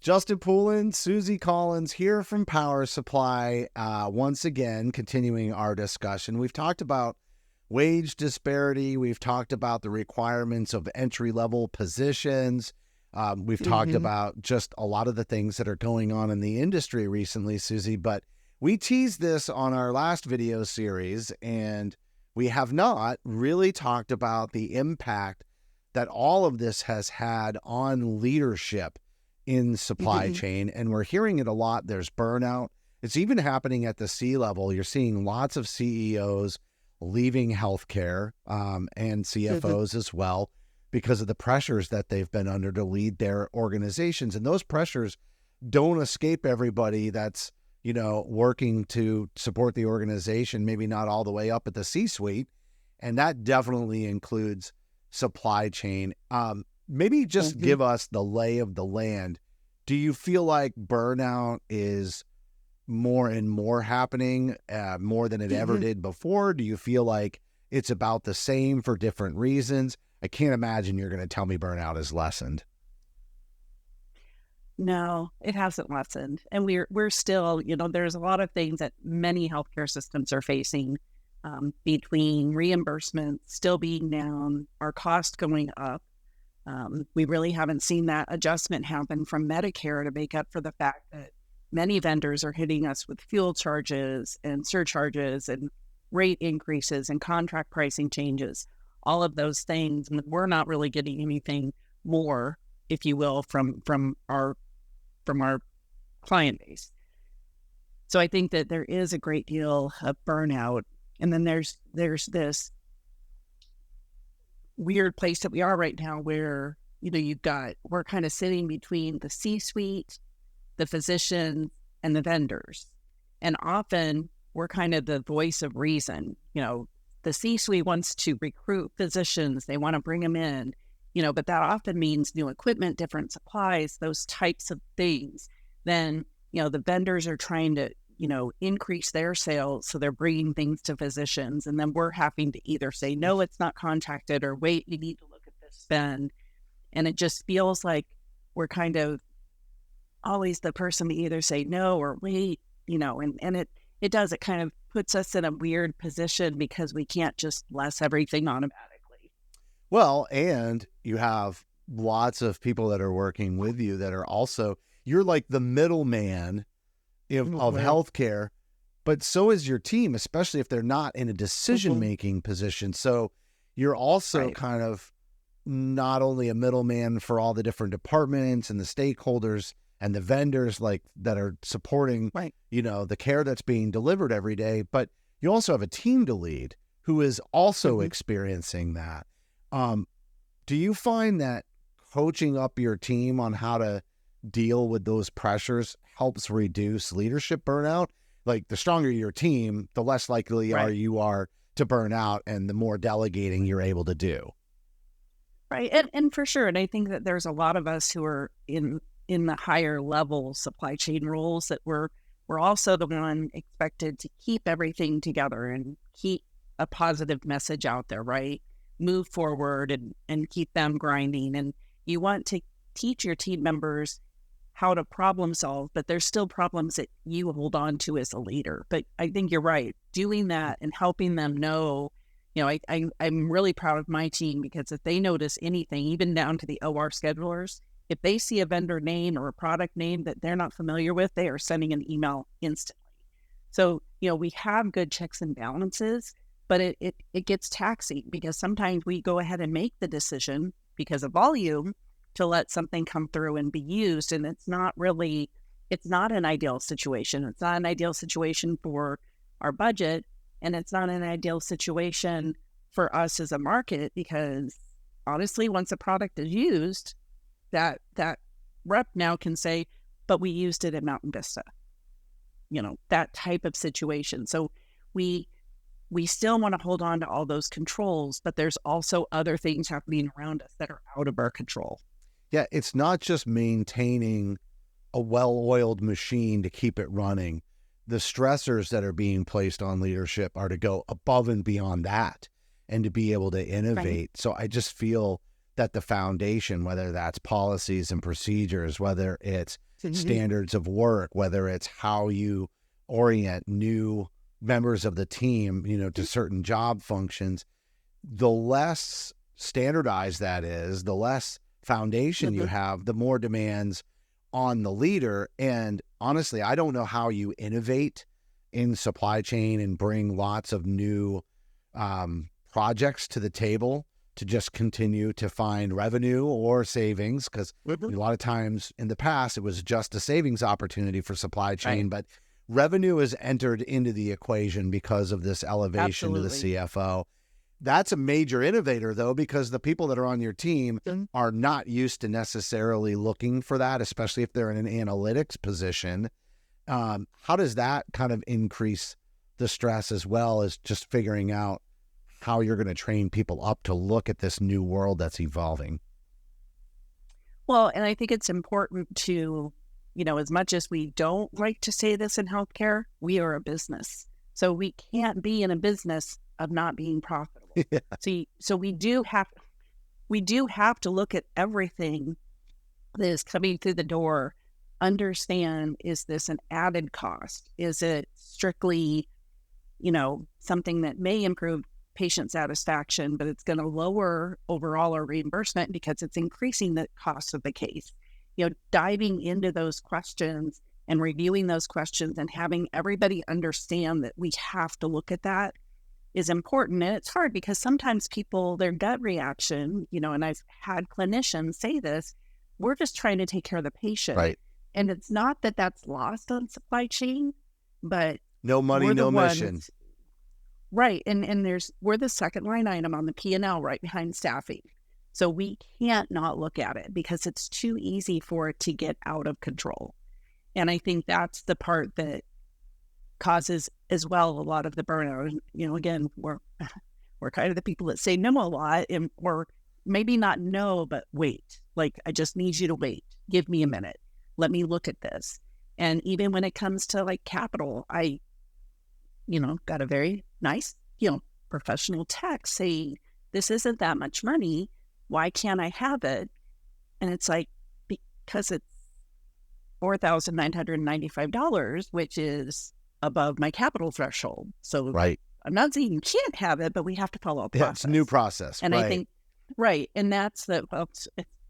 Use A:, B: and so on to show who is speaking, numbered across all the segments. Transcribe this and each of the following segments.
A: Justin Poulin, Susie Collins here from Power Supply. Once again, continuing our discussion. We've talked about wage disparity. We've talked about the requirements of entry-level positions. We've talked about just a lot of the things that are going on in the industry recently, Susie. But we teased this on our last video series, and we have not really talked about the impact that all of this has had on leadership in supply chain. And we're hearing it a lot. There's burnout. It's even happening at the C level. You're seeing lots of CEOs leaving healthcare and CFOs as well because of the pressures that they've been under to lead their organizations. And those pressures don't escape everybody that's, working to support the organization, maybe not all the way up at the C-suite. And that definitely includes supply chain. Maybe just give us the lay of the land. Do you feel like burnout is more and more happening, more than it ever did before? Do you feel like it's about the same for different reasons? I can't imagine you're going to tell me burnout has lessened.
B: No, it hasn't lessened. And we're still, there's a lot of things that many healthcare systems are facing, between reimbursement still being down, our cost going up. We really haven't seen that adjustment happen from Medicare to make up for the fact that many vendors are hitting us with fuel charges and surcharges and rate increases and contract pricing changes, all of those things. And we're not really getting anything more, if you will, from our client base. So I think that there is a great deal of burnout. And then there's this weird place that we are right now where, we're kind of sitting between the C-suite, the physicians, and the vendors. And often we're kind of the voice of reason. The C-suite wants to recruit physicians. They want to bring them in, but that often means new equipment, different supplies, those types of things. Then, the vendors are trying to, increase their sales. So they're bringing things to physicians. And then we're having to either say, no, it's not contracted, or wait, we need to look at this spend. And it just feels like we're kind of always the person to either say no or wait, and it does, it kind of puts us in a weird position because we can't just bless everything automatically.
A: Well, and you have lots of people that are working with you that are also, you're like the middleman of healthcare, but so is your team, especially if they're not in a decision-making position. So you're also kind of not only a middleman for all the different departments and the stakeholders and the vendors that are supporting, the care that's being delivered every day, but you also have a team to lead who is also experiencing that. Do you find that coaching up your team on how to deal with those pressures helps reduce leadership burnout? Like, the stronger your team, the less likely you are to burn out, and the more delegating you're able to do.
B: Right. And for sure. And I think that there's a lot of us who are in the higher level supply chain roles that we're also the one expected to keep everything together and keep a positive message out there, right? Move forward and keep them grinding. And you want to teach your team members how to problem solve, but there's still problems that you hold on to as a leader. But I think you're right. Doing that and helping them know, I'm really proud of my team, because if they notice anything, even down to the OR schedulers, if they see a vendor name or a product name that they're not familiar with, they are sending an email instantly. So, we have good checks and balances, but it gets taxing because sometimes we go ahead and make the decision because of volume to let something come through and be used. And it's not an ideal situation. It's not an ideal situation for our budget. And it's not an ideal situation for us as a market, because honestly, once a product is used, that rep now can say, but we used it at Mountain Vista, that type of situation. So we still want to hold on to all those controls, but there's also other things happening around us that are out of our control.
A: Yeah, it's not just maintaining a well-oiled machine to keep it running. The stressors that are being placed on leadership are to go above and beyond that and to be able to innovate. So I just feel that the foundation, whether that's policies and procedures, whether it's standards of work, whether it's how you orient new members of the team, to certain job functions, the less standardized that is, the less foundation you have, the more demands on the leader. And honestly, I don't know how you innovate in supply chain and bring lots of new projects to the table to just continue to find revenue or savings, because a lot of times in the past it was just a savings opportunity for supply chain, but revenue has entered into the equation because of this elevation to the CFO. That's a major innovator, though, because the people that are on your team are not used to necessarily looking for that, especially if they're in an analytics position. How does that kind of increase the stress, as well as just figuring out how you're going to train people up to look at this new world that's evolving?
B: Well, and I think it's important to, as much as we don't like to say this in healthcare, we are a business. So we can't be in a business of not being profitable. So we do have to look at everything that is coming through the door, understand, is this an added cost? Is it strictly, something that may improve patient satisfaction, but it's going to lower overall our reimbursement because it's increasing the cost of the case? Diving into those questions and reviewing those questions and having everybody understand that we have to look at that is important. And it's hard because sometimes people, their gut reaction, and I've had clinicians say this, we're just trying to take care of the patient.
A: Right.
B: And it's not that that's lost on supply chain, but
A: no money, no mission.
B: Right. And we're the second line item on the P&L right behind staffing. So we can't not look at it because it's too easy for it to get out of control. And I think that's the part that causes as well a lot of the burnout. Again, we're kind of the people that say no a lot, or maybe not no, but wait. Like, I just need you to wait. Give me a minute. Let me look at this. And even when it comes to like capital, I got a very nice, professional text saying, this isn't that much money. Why can't I have it? And it's like, because it's $4,995, which is above my capital threshold. So I'm not saying you can't have it, but we have to follow a process.
A: Yeah, it's a new process.
B: And I think, and that's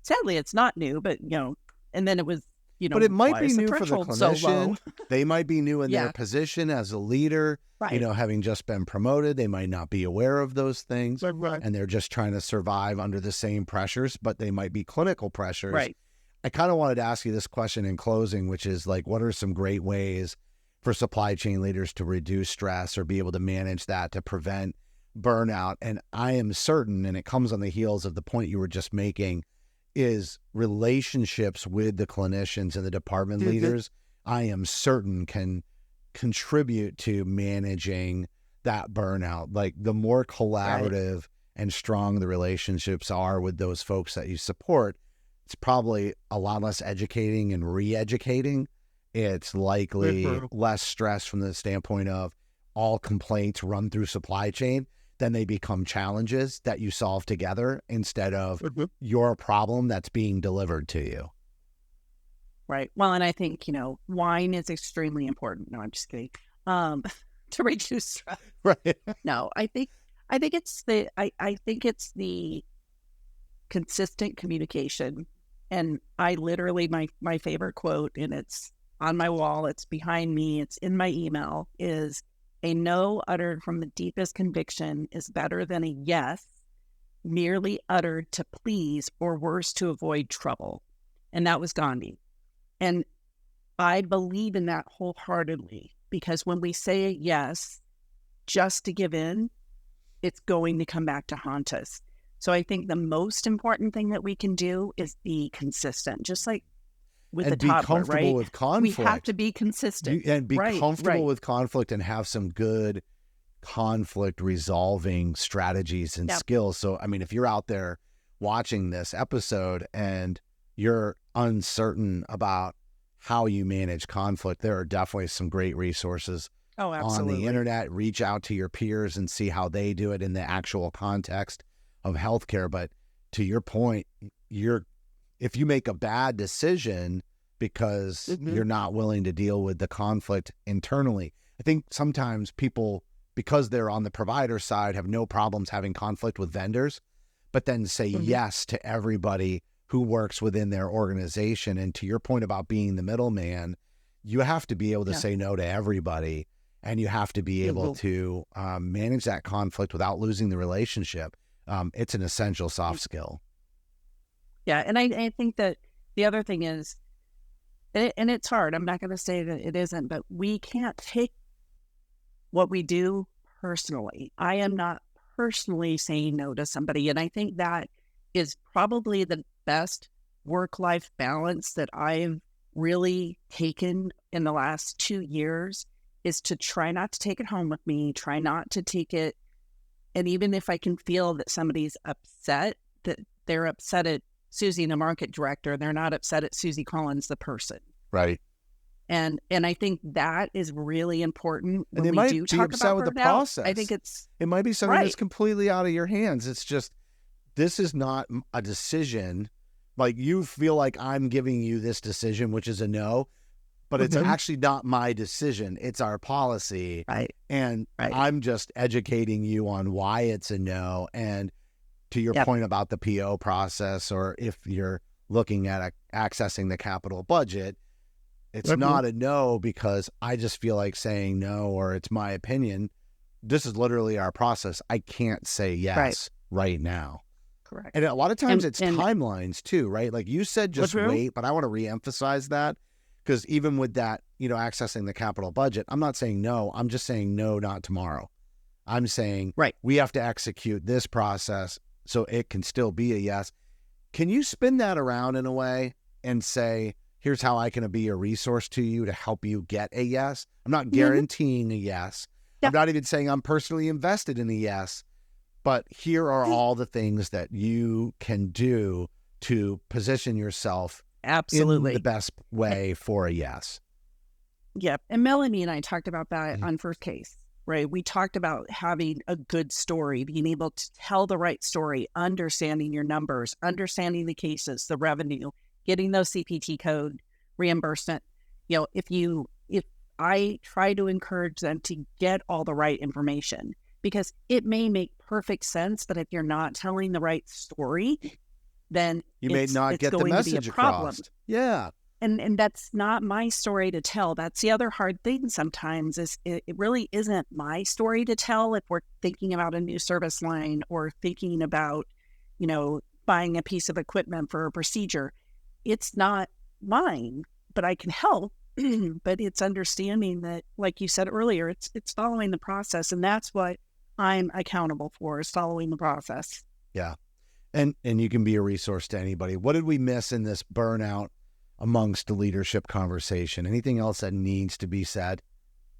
B: sadly it's not new, but, and then it was,
A: but it might be new for the clinician. They might be new in their position as a leader, having just been promoted. They might not be aware of those things, and they're just trying to survive under the same pressures, but they might be clinical pressures.
B: Right.
A: I kind of wanted to ask you this question in closing, which is like, what are some great ways for supply chain leaders to reduce stress or be able to manage that to prevent burnout? And I am certain, and it comes on the heels of the point you were just making, is relationships with the clinicians and the department leaders, I am certain can contribute to managing that burnout. Like, the more collaborative and strong the relationships are with those folks that you support, it's probably a lot less educating and re-educating. It's likely less stress from the standpoint of all complaints run through supply chain. Then they become challenges that you solve together instead of your problem that's being delivered to you.
B: Right. Well, and I think, wine is extremely important. No, I'm just kidding. To reduce stress.
A: Right.
B: No, I think it's the consistent communication. And I literally, my favorite quote, and it's on my wall, it's behind me, it's in my email, is, a no uttered from the deepest conviction is better than a yes merely uttered to please, or worse, to avoid trouble. And that was Gandhi. And I believe in that wholeheartedly, because when we say a yes just to give in, it's going to come back to haunt us. So I think the most important thing that we can do is be consistent, just like with
A: and
B: the
A: be
B: toddler,
A: comfortable
B: right?
A: with conflict.
B: We have to be consistent.
A: And be comfortable with conflict and have some good conflict resolving strategies and skills. So, I mean, if you're out there watching this episode and you're uncertain about how you manage conflict, there are definitely some great resources on the internet. Reach out to your peers and see how they do it in the actual context of healthcare. But to your point, if you make a bad decision because you're not willing to deal with the conflict internally, I think sometimes people, because they're on the provider side, have no problems having conflict with vendors, but then say yes to everybody who works within their organization. And to your point about being the middleman, you have to be able to say no to everybody, and you have to be able to manage that conflict without losing the relationship. It's an essential soft skill.
B: Yeah. And I think that the other thing is, and it's hard, I'm not going to say that it isn't, but we can't take what we do personally. I am not personally saying no to somebody. And I think that is probably the best work-life balance that I've really taken in the last 2 years, is to try not to take it home with me, try not to take it. And even if I can feel that somebody's upset, that they're upset at Susie, the market director, they're not upset at Susie Collins, the person.
A: Right.
B: And I think that is really important when
A: And they
B: we
A: might
B: do
A: be
B: talk
A: upset
B: about
A: with the
B: burnout.
A: process.
B: I think it
A: might be something that's completely out of your hands. It's just, this is not a decision. Like, you feel like I'm giving you this decision, which is a no, but it's actually not my decision. It's our policy.
B: Right.
A: And I'm just educating you on why it's a no. And to your point about the PO process, or if you're looking at accessing the capital budget, it's not a no because I just feel like saying no, or it's my opinion. This is literally our process. I can't say yes right now.
B: Correct.
A: And a lot of times it's timelines too, right? Like you said, just wait, but I want to reemphasize that, because even with that, accessing the capital budget, I'm not saying no. I'm just saying no, not tomorrow. I'm saying we have to execute this process so it can still be a yes. Can you spin that around in a way and say, here's how I can be a resource to you to help you get a yes? I'm not guaranteeing a yes. I'm not even saying I'm personally invested in a yes, but here are all the things that you can do to position yourself in the best way for a yes.
B: Yep. And Melanie and I talked about that on First Case, right? We talked about having a good story, being able to tell the right story, understanding your numbers, understanding the cases, the revenue, getting those CPT code reimbursement. If I try to encourage them to get all the right information, because it may make perfect sense, but if you're not telling the right story, then
A: you may not get the message across. Yeah.
B: And that's not my story to tell. That's the other hard thing sometimes, is it really isn't my story to tell if we're thinking about a new service line or thinking about, buying a piece of equipment for a procedure. It's not mine, but I can help. But it's understanding that, like you said earlier, it's following the process. And that's what I'm accountable for, is following the process.
A: Yeah. And you can be a resource to anybody. What did we miss in this burnout amongst the leadership conversation? Anything else that needs to be said?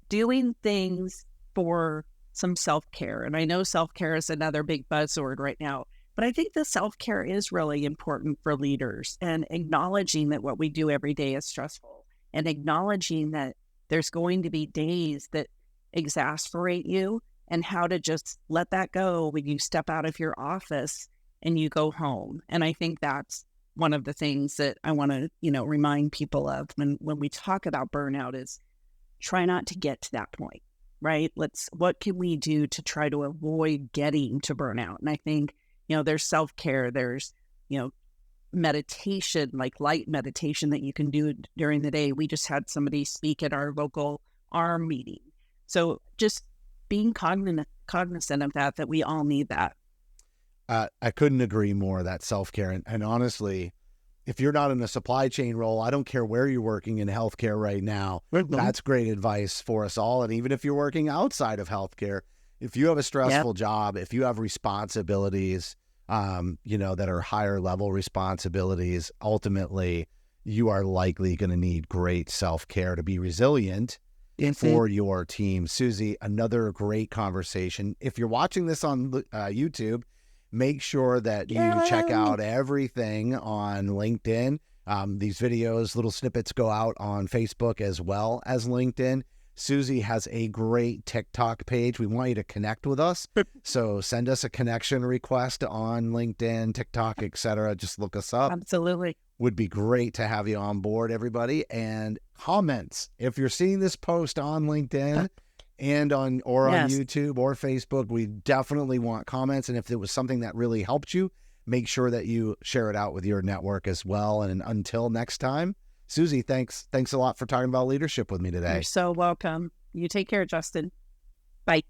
B: Doing things for some self-care. And I know self-care is another big buzzword right now, but I think the self-care is really important for leaders, and acknowledging that what we do every day is stressful, and acknowledging that there's going to be days that exasperate you, and how to just let that go when you step out of your office and you go home. And I think that's one of the things that I want to, remind people of when we talk about burnout, is try not to get to that point, right? What can we do to try to avoid getting to burnout? And I think, there's self-care, there's, meditation, like light meditation that you can do during the day. We just had somebody speak at our local ARM meeting. So just being cognizant of that we all need that.
A: I couldn't agree more, that self-care. And honestly, if you're not in a supply chain role, I don't care where you're working in healthcare right now, that's great advice for us all. And even if you're working outside of healthcare, if you have a stressful job, if you have responsibilities, that are higher level responsibilities, ultimately you are likely going to need great self-care to be resilient for your team. Susie, another great conversation. If you're watching this on YouTube, make sure that you check out everything on LinkedIn. These videos, little snippets go out on Facebook as well as LinkedIn. Susie has a great TikTok page. We want you to connect with us. So send us a connection request on LinkedIn, TikTok, etc. Just look us up.
B: Absolutely.
A: Would be great to have you on board, everybody. And comments. If you're seeing this post on LinkedIn and on YouTube or Facebook, we definitely want comments. And if it was something that really helped you, make sure that you share it out with your network as well. And until next time, Susie, thanks a lot for talking about leadership with me today.
B: You're so welcome. You take care, Justin. Bye.